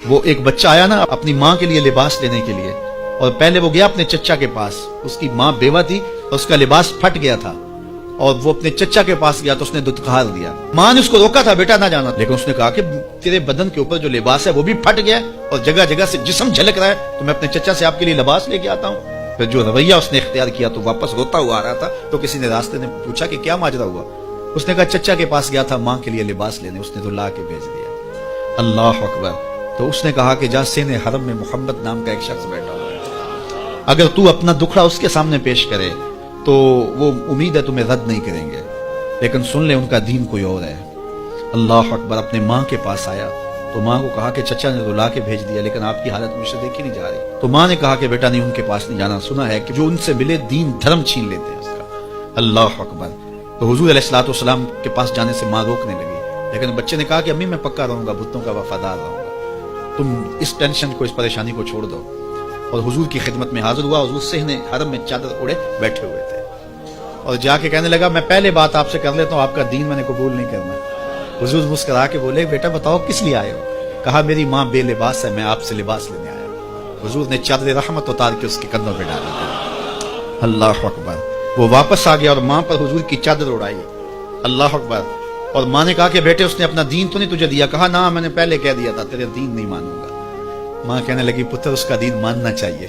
وہ ایک بچہ آیا نا اپنی ماں کے لیے لباس لینے کے لیے، اور پہلے وہ گیا اپنے چچا کے پاس، اس کی ماں بیوہ تھی اور اس کا لباس پھٹ گیا تھا، اور وہ اپنے چچا کے پاس گیا تو اس نے دھتکار دیا۔ ماں نے اس کو روکا تھا بیٹا نہ جانا، لیکن اس نے کہا کہ تیرے بدن کے اوپر جو لباس ہے وہ بھی پھٹ گیا اور جگہ جگہ سے جسم جھلک رہا ہے، تو میں اپنے چچا سے آپ کے لیے لباس لے کے آتا ہوں۔ پھر جو رویہ اس نے اختیار کیا تو واپس روتا ہوا آ رہا تھا، تو کسی نے راستے نے پوچھا کہ کیا ماجرا ہوا؟ اس نے کہا چچا کے پاس گیا تھا ماں کے لیے لباس لینے، اس نے تو لا کے بھیج دیا۔ اللہ اکبر۔ تو اس نے کہا کہ جا سین حرم میں محمد نام کا ایک شخص بیٹھا ہوا ہے، اگر تو اپنا دکھڑا اس کے سامنے پیش کرے تو وہ امید ہے تمہیں رد نہیں کریں گے، لیکن سن لے ان کا دین کوئی اور ہے۔ اللہ اکبر۔ اپنے ماں کے پاس آیا تو ماں کو کہا کہ چچا نے تو لا کے بھیج دیا، لیکن آپ کی حالت مجھ سے دیکھی نہیں جا رہی۔ تو ماں نے کہا کہ بیٹا نہیں، ان کے پاس نہیں جانا، سنا ہے کہ جو ان سے ملے دین دھرم چھین لیتے ہیں اس کا۔ اللہ اکبر۔ تو حضور علیہ الصلوۃ والسلام کے پاس جانے سے ماں روکنے لگی، لیکن بچے نے کہا کہ امی میں پکا رہوں گا، بتوں کا وفادار رہوں گا، تم اس ٹینشن کو، اس پریشانی کو چھوڑ دو۔ اور حضور کی خدمت میں حاضر ہوا۔ حضور صحن حرم میں چادر اوڑے بیٹھے ہوئے تھے، اور جا کے کہنے لگا میں پہلے بات آپ سے کر لیتا ہوں، آپ کا دین میں نے قبول نہیں کرنا۔ حضور مسکرا کے بولے بیٹا بتاؤ کس لیے آئے ہو؟ کہا میری ماں بے لباس ہے، میں آپ سے لباس لینے آیا ہوں۔ حضور نے چادر رحمت اتار کے اس کے کندھوں پہ ڈالی۔ اللہ اکبر۔ وہ واپس آ گیا اور ماں پر حضور کی چادر اڑائی۔ اللہ اکبر۔ اور ماں نے کہا کہ بیٹے اس نے اپنا دین تو نہیں تجھے دیا؟ کہا نہ، میں نے پہلے کہہ دیا تھا تیرے دین نہیں مانوں گا۔ ماں کہنے لگی پتر اس کا دین ماننا چاہیے،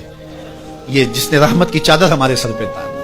یہ جس نے رحمت کی چادر ہمارے سر پہ ڈالی۔